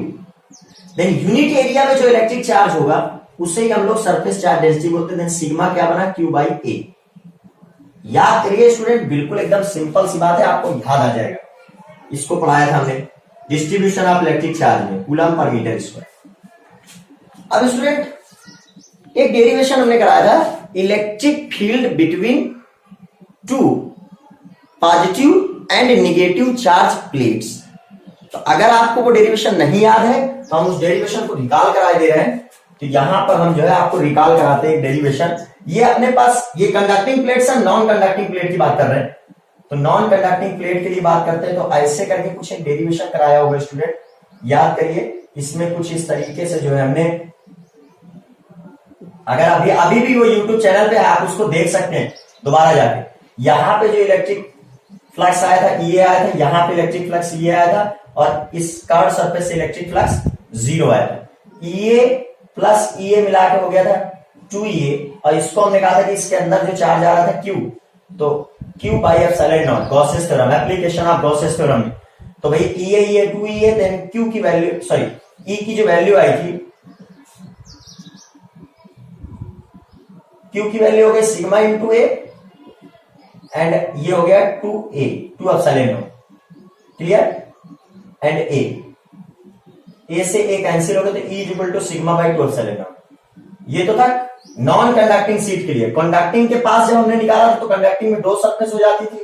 Speaker 1: देन यूनिट एरिया में जो इलेक्ट्रिक चार्ज होगा उसे ही हम लोग सरफेस चार्ज डेंसिटी बोलते हैं। देन सिग्मा क्या बना, Q बाई A। याद करिए स्टूडेंट, बिल्कुल एकदम सिंपल सी बात है, आपको याद आ जाएगा। इसको पढ़ाया था हमने डिस्ट्रीब्यूशन ऑफ इलेक्ट्रिक चार्ज में, कूलम पर मीटर स्क्वायर। अब स्टूडेंट एक डेरिवेशन हमने कराया था, electric field between two positive and negative charge plates. तो अगर आपको वो डेरिवेशन नहीं याद है तो हम उस डेरिवेशन को रिकॉल करा दे रहे हैं। तो यहां पर हम जो है आपको रिकॉल कराते हैं एक डेरिवेशन। ये अपने पास ये कंडक्टिंग प्लेट से नॉन कंडक्टिंग प्लेट की बात कर रहे हैं, तो नॉन कंडक्टिंग प्लेट के लिए बात करते हैं। तो ऐसे करके कुछ एक डेरिवेशन कराया होगा स्टूडेंट, याद करिए। इसमें कुछ इस तरीके से जो है हमने, अगर अभी भी वो यूट्यूब चैनल पे है, आप उसको देख सकते हैं दोबारा जाके। यहां पे जो इलेक्ट्रिक फ्लक्स आया था ये आया था, यहां पे इलेक्ट्रिक फ्लक्स ये आया था, और इस कर्व सरफेस से इलेक्ट्रिक फ्लक्स 0 आया था। ये प्लस ये मिला के हो गया था 2A, और इसको हमने कहा था कि इसके अंदर जो चार्ज आ रहा था Q, तो Q by epsilon not, Gauss's theorem, application of Gauss's theorem. तो भाई ये 2E, देन Q की वैल्यू, सॉरी E की जो वैल्यू आई थी, Q की वैल्यू हो गई सिग्मा इंटू A, एंड ये हो गया 2A, 2 epsilon naught, clear. And A से A कैंसिल हो गया, तो E equal to sigma by 2 epsilon naught. ये तो था नॉन कंडक्टिंग सीट के लिए। कंडक्टिंग के पास जब हमने निकाला था तो कंडक्टिंग में 2 सरफेस हो जाती थी,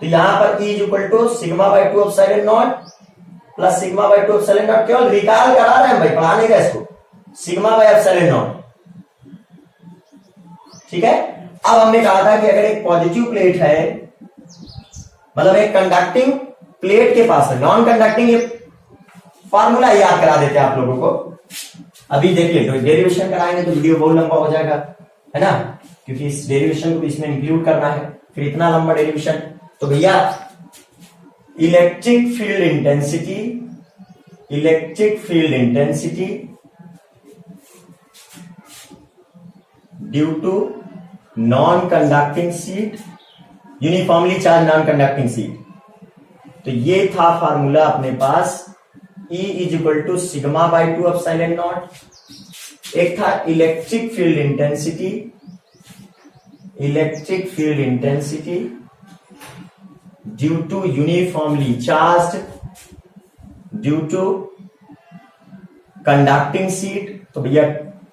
Speaker 1: तो यहां पर E equal to sigma by 2 epsilon naught plus sigma by 2 epsilon naught. केवल रिकॉल करा रहे हैं भाई, पढ़ाने का इसको, सिग्मा बाई एप्सिलॉन नॉट, ठीक है। अब हमने कहा था कि अगर एक पॉजिटिव प्लेट है, मतलब एक कंडक्टिंग प्लेट के पास है, नॉन कंडक्टिंग, ये फार्मूला याद करा देते हैं आप लोगों को। अभी देखिए, तो डेरिवेशन कराएंगे तो वीडियो बहुत लंबा हो जाएगा, है ना, क्योंकि इस डेरिवेशन को भी इसमें इंक्लूड करना है, फिर इतना लंबा डेरिवेशन। तो भैया electric field intensity due to non conducting sheet, uniformly charged non conducting sheet. तो ये था फार्मूला अपने पास, E is equal to sigma by 2 epsilon naught. एक था electric field intensity due to uniformly charged due to conducting sheet, तो भैया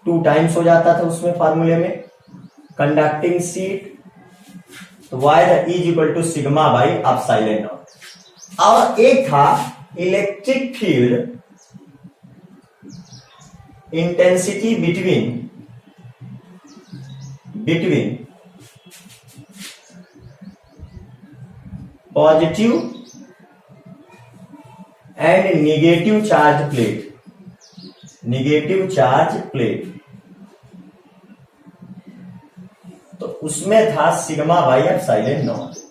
Speaker 1: 2 टाइम्स हो जाता था उसमें फार्मूले में, कंडक्टिंग सीट, तो वाई था E equal to sigma by epsilon naught. और एक था electric field intensity between positive and negative charge plate, तो उसमें था सिग्मा बाई एप्सिलॉन नॉट।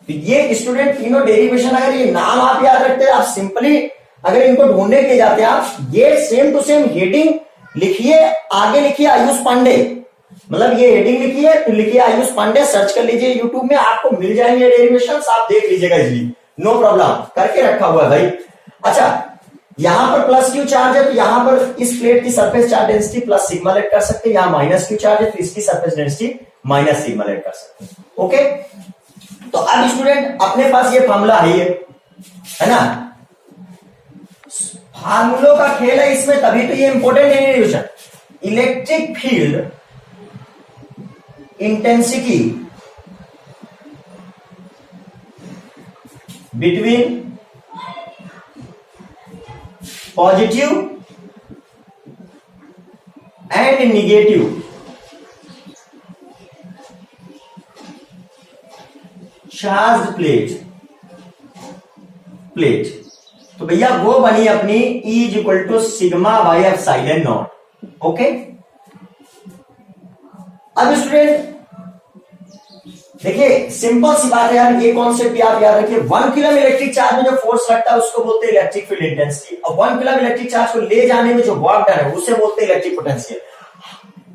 Speaker 1: तो ये स्टूडेंट तीनों डेरिवेशन, अगर ये नाम आप याद रखते हैं, आप सिंपली अगर इनको ढूंढने के जाते हैं आप, ये सेम टू सेम हेडिंग लिखिए, आगे लिखिए आयुष पांडे, मतलब ये हेडिंग लिखिए, फिर लिखिए आयुष पांडे, सर्च कर लीजिए यूट्यूब में, आपको मिल जाएंगे डेरिवेशन, आप देख लीजिएगा इजीली, नो प्रॉब्लम, करके रखा हुआ है भाई। अच्छा, यहां पर प्लस क्यू चार्ज है, तो यहां पर इस प्लेट की surface charge density plus sigma let कर सकते हैं, यहां माइनस क्यू चार्ज है तो इसकी surface density minus sigma let कर सकते हैं। ओके, तो अब स्टूडेंट अपने पास ये फार्मूला है ना, फार्मूलों का खेल है इसमें, तभी तो ये important derivation. Electric field intensity between positive and negative charge plate, तो भैया वो बनी अपनी E is equal to sigma by epsilon naught. Okay, अब स्टूडेंट देखिए, सिंपल सी बात है यार, ये कॉन्सेप्ट भी आप याद रखिए। 1 कूलम इलेक्ट्रिक चार्ज में जो फोर्स लगता है उसको बोलते हैं इलेक्ट्रिक फील्ड इंटेंसिटी, और 1 कूलम इलेक्ट्रिक चार्ज को ले जाने में जो वर्क डन है उसे बोलते हैं इलेक्ट्रिक पोटेंशियल।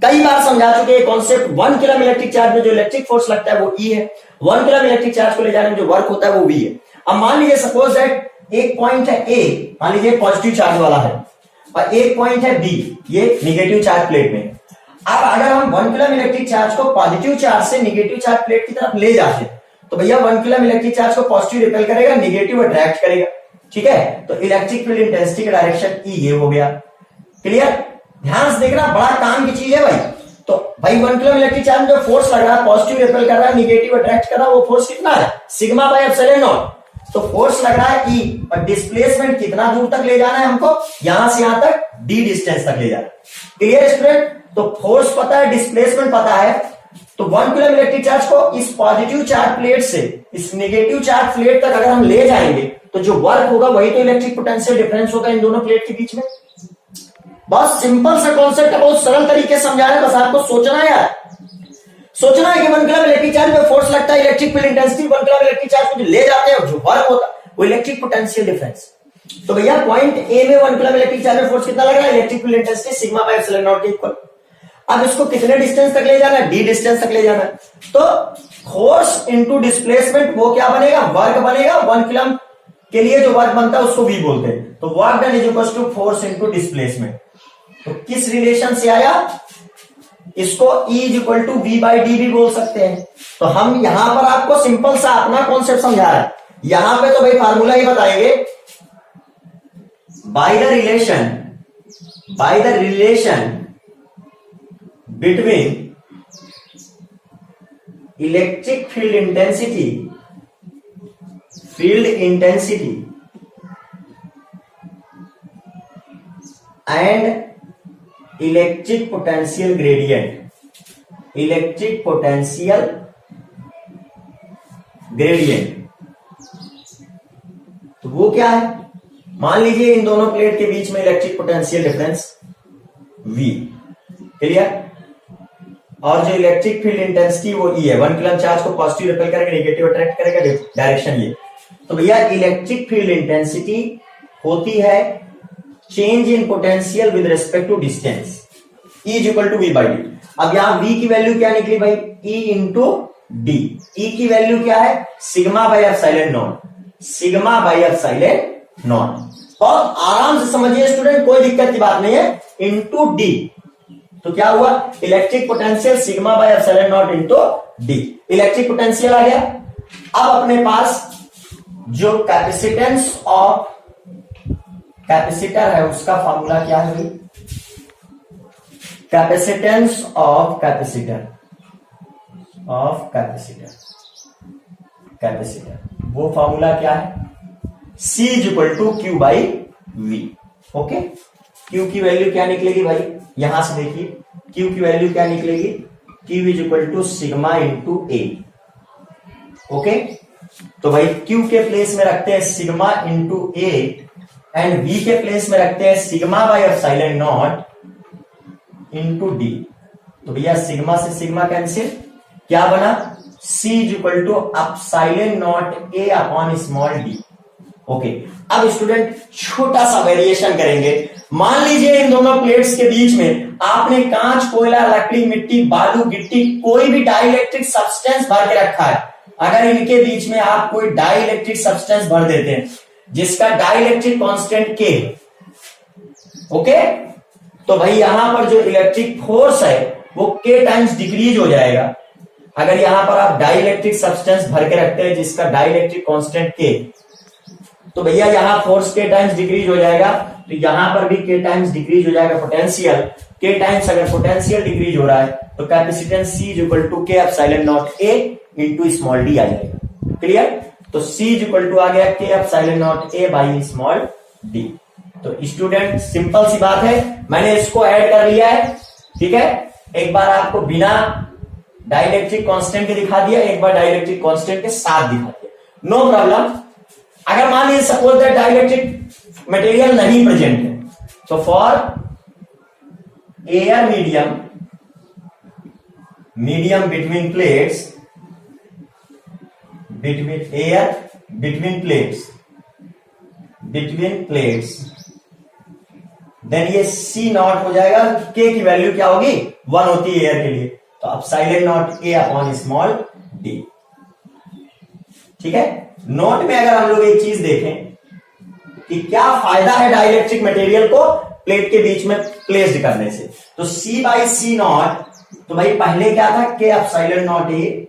Speaker 1: कई बार समझा चुके हैं कॉन्सेप्ट। 1 कूलम इलेक्ट्रिक चार्ज में जो इलेक्ट्रिक फोर्स लगता है वो E है, 1 कूलम इलेक्ट्रिक चार्ज को ले जाने में जो वर्क होता है वो V है। अब मान लीजिए सपोज दैट एक पॉइंट है ए, मान लीजिए पॉजिटिव चार्ज वाला है, और एक पॉइंट है बी, ये निगेटिव चार्ज प्लेट में। अब अगर हम 1 कूलम इलेक्ट्रिक चार्ज को पॉजिटिव चार्ज से निगेटिव चार्ज प्लेट की तरफ ले जाते हैं, तो भैया 1 कूलम इलेक्ट्रिक चार्ज को पॉजिटिव रिपेल करेगा, निगेटिव अट्रैक्ट करेगा। ठीक है, तो इलेक्ट्रिक फील्ड इंटेंसिटी का डायरेक्शन ई ये हो गया। क्लियर? ध्यान से देखना, बड़ा काम की चीज है भाई। तो भाई 1 कूलम इलेक्ट्रिक चार्ज में जो फोर्स लग रहा है, पॉजिटिव रिपेल कर रहा है, निगेटिव अट्रैक्ट कर रहा है, वो फोर्स कितना है? Sigma by epsilon not. तो फोर्स लग रहा है ई, और डिस्प्लेसमेंट कितना दूर तक ले जाना है हमको? यहां से यहां तक डी डिस्टेंस तक ले जाना। Clear student? तो फोर्स पता है, डिस्प्लेसमेंट पता है, तो 1 कूलम इलेक्ट्रिक चार्ज को इस पॉजिटिव चार्ज प्लेट से इस नेगेटिव चार्ज प्लेट तक अगर हम ले जाएंगे, तो जो वर्क होगा वही तो इलेक्ट्रिक पोटेंशियल डिफरेंस होगा इन दोनों प्लेट के बीच में। बहुत सिंपल सा कॉन्सेप्ट है, बहुत सरल तरीके से समझा रहे हैं, बस आपको सोचना है यार। सोचना है कि 1 कूलम इलेक्ट्रिक चार्ज में फोर्स लगता है, electric field intensity, 1 coulomb electric charge को जो ले जाते हैं, जो वर्क होता है वो इलेक्ट्रिक पोटेंशियल डिफरेंस। तो भैया पॉइंट ए में 1 कूलम इलेक्ट्रिक चार्ज में फोर्स कितना लग रहा है? Electric field intensity sigma by epsilon not के इक्वल। अब इसको कितने डिस्टेंस तक ले जाना है? डी डिस्टेंस तक ले जाना है। तो फोर्स इंटू डिस्प्लेसमेंट वो क्या बनेगा? वर्क बनेगा। 1 कूलम के लिए जो वर्क बनता है उसको वी बोलते हैं। तो work done is equal to force into displacement. तो किस रिलेशन से आया? इसको E is equal to V by D भी बोल सकते हैं। तो हम यहां पर आपको सिंपल सा अपना कॉन्सेप्ट समझा रहे हैं। यहां पे तो भाई फार्मूला ही बताएंगे, by the relation between electric field intensity and electric potential gradient. तो वो क्या है? मान लीजिए इन दोनों प्लेट के बीच में electric potential difference V। Clear? और जो इलेक्ट्रिक फील्ड इंटेंसिटी वो E है। 1 कूलम चार्ज को पॉजिटिव रिपेल करेगा, निगेटिव अट्रैक्ट करेगा, डायरेक्शन ये। तो भैया इलेक्ट्रिक फील्ड इंटेंसिटी होती है change in potential with respect to distance, E is equal to V by D. अब यहां V की वैल्यू क्या निकली भाई? E into D. E की वैल्यू क्या है? Sigma by epsilon naught. और आराम से समझिए स्टूडेंट, कोई दिक्कत की बात नहीं है, इंटू डी। तो क्या हुआ? Electric potential sigma by epsilon naught into D. Electric potential आ गया। अब अपने पास जो कैपेसिटेंस ऑफ कैपेसिटर है उसका फॉर्मूला क्या है भाई? कैपेसिटेंस ऑफ कैपेसिटर वो फॉर्मूला क्या है? C is equal to Q by V. Okay, Q की वैल्यू क्या निकलेगी भाई? यहां से देखिए Q की वैल्यू क्या निकलेगी? Q is equal to sigma into A. Okay, तो भाई Q के प्लेस में रखते हैं sigma into A and V के प्लेस में रखते हैं sigma by epsilon naught into D. तो भैया सिग्मा से सिग्मा कैंसिल, क्या बना? C is equal to epsilon naught A upon small D. Okay, अब स्टूडेंट छोटा सा वेरिएशन करेंगे। मान लीजिए इन दोनों प्लेट्स के बीच में आपने कांच, कोयला, लकड़ी, मिट्टी, बालू, गिट्टी, कोई भी डाइलेक्ट्रिक सब्सटेंस भर के रखा है। अगर इनके बीच में आप कोई डाइलेक्ट्रिक सब्सटेंस भर देते हैं जिसका डाइलेक्ट्रिक कांस्टेंट K, ओके, तो भाई यहां पर जो इलेक्ट्रिक फोर्स है वो K टाइम्स डिक्रीज हो जाएगा। अगर यहां पर आप डाइलेक्ट्रिक सब्सटेंस भर के रखते हैं जिसका डाइलेक्ट्रिक कांस्टेंट K, तो भैया यहां फोर्स K टाइम्स डिक्रीज हो जाएगा, तो यहां पर भी K टाइम्स डिक्रीज हो जाएगा पोटेंशियल। K टाइम्स अगर पोटेंशियल डिक्रीज हो रहा है तो capacitance C is equal to K epsilon naught A into small D आ जाएगा। क्लियर? तो C इज इक्वल टू आ गया K epsilon naught A by small D. तो स्टूडेंट सिंपल सी बात है, मैंने इसको ऐड कर लिया है। ठीक है, एक बार आपको बिना डाइलेक्ट्रिक कांस्टेंट के दिखा दिया, एक बार डाइलेक्ट्रिक कांस्टेंट के साथ दिखा दिया, नो प्रॉब्लम। अगर मान लीजिए सपोज दैट डाइलेक्ट्रिक मटेरियल नहीं प्रेजेंट है, तो for air medium between plates, between plates, then ये C नॉट हो जाएगा। K की वैल्यू क्या होगी? 1 होती है एयर के लिए, तो epsilon naught A upon small D. ठीक है, नोट में अगर हम लोग एक चीज देखें कि क्या फायदा है डाइलेक्ट्रिक मटेरियल को प्लेट के बीच में प्लेस्ड करने से। तो C बाई सी नॉट, तो भाई पहले क्या था K epsilon naught A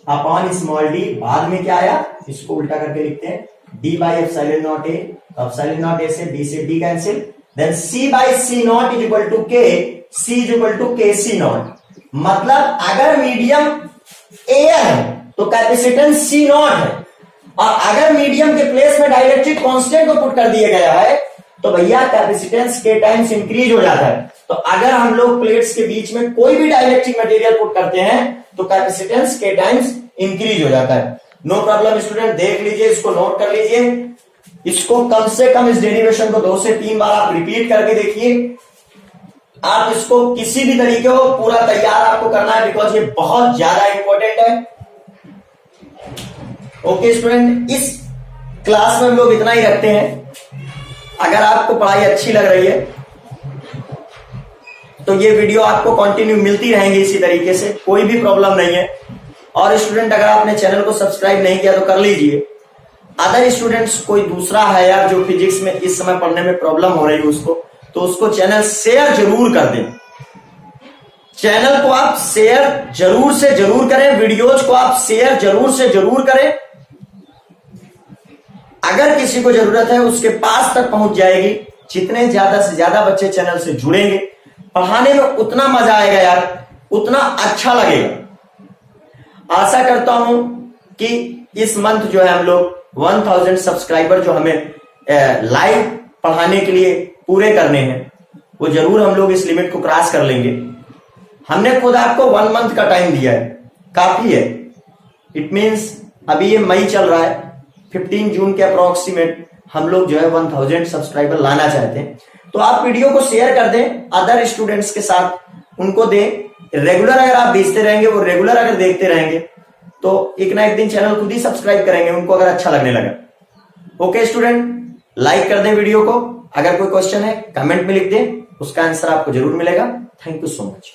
Speaker 1: upon small D, बाद में क्या आया, इसको उल्टा करके लिखते हैं D by epsilon naught A, epsilon naught A से D cancel, then C by C naught is equal to K, C is equal to K C not. मतलब अगर मीडियम एयर है तो कैपेसिटेंस C नॉट है, और अगर मीडियम के प्लेस में डाइलेक्ट्रिक कांस्टेंट को पुट कर दिया गया है तो भैया कैपेसिटेंस के टाइम्स इंक्रीज हो जाता है। तो अगर हम लोग प्लेट्स के बीच में कोई भी डाइलेक्ट्रिक मटेरियल पुट करते हैं तो कैपेसिटेंस के टाइम्स इंक्रीज हो जाता है। नो प्रॉब्लम स्टूडेंट, देख लीजिए, इसको नोट कर लीजिए, इसको कम से कम इस डेरिवेशन को 2 से 3 बार आप रिपीट करके देखिए। आप इसको किसी भी तरीके हो पूरा तैयार आपको करना है, बिकॉज ये बहुत ज्यादा इंपॉर्टेंट है। ओके स्टूडेंट, इस क्लास में हम लोग इतना ही रखते हैं। अगर आपको पढ़ाई अच्छी लग रही है तो ये वीडियो आपको कंटिन्यू मिलती रहेंगी इसी तरीके से, कोई भी प्रॉब्लम नहीं है। और स्टूडेंट अगर आपने चैनल को सब्सक्राइब नहीं किया तो कर लीजिए। अदर स्टूडेंट्स कोई दूसरा है यार जो फिजिक्स में इस समय पढ़ने में प्रॉब्लम हो रही है उसको, तो उसको चैनल शेयर जरूर कर दें। चैनल को आप शेयर जरूर से जरूर करें, वीडियोज को आप शेयर जरूर से जरूर करें। अगर किसी को जरूरत है उसके पास तक पहुंच जाएगी। जितने ज्यादा से ज्यादा बच्चे चैनल से जुड़ेंगे, पढ़ाने में उतना मजा आएगा यार, उतना अच्छा लगेगा। आशा करता हूं कि इस मंथ जो है हम लोग 1000 सब्सक्राइबर जो हमें लाइव पढ़ाने के लिए पूरे करने हैं, वो जरूर हम लोग इस लिमिट को क्रॉस कर लेंगे। हमने खुद आपको 1 मंथ का टाइम दिया है, काफी है। इट मींस अभी ये मई चल रहा है, 15 जून के अप्रोक्सीमेट हम लोग जो है 1000 सब्सक्राइबर लाना चाहते हैं। तो आप वीडियो को शेयर कर दें अदर स्टूडेंट्स के साथ, उनको दें। रेगुलर अगर आप भेजते रहेंगे, वो रेगुलर अगर देखते रहेंगे तो एक ना एक दिन चैनल खुद ही सब्सक्राइब करेंगे, उनको अगर अच्छा लगने लगा। ओके स्टूडेंट, लाइक कर दें वीडियो को। अगर कोई क्वेश्चन है कमेंट में लिख दें, उसका आंसर आपको जरूर मिलेगा। Thank you so much.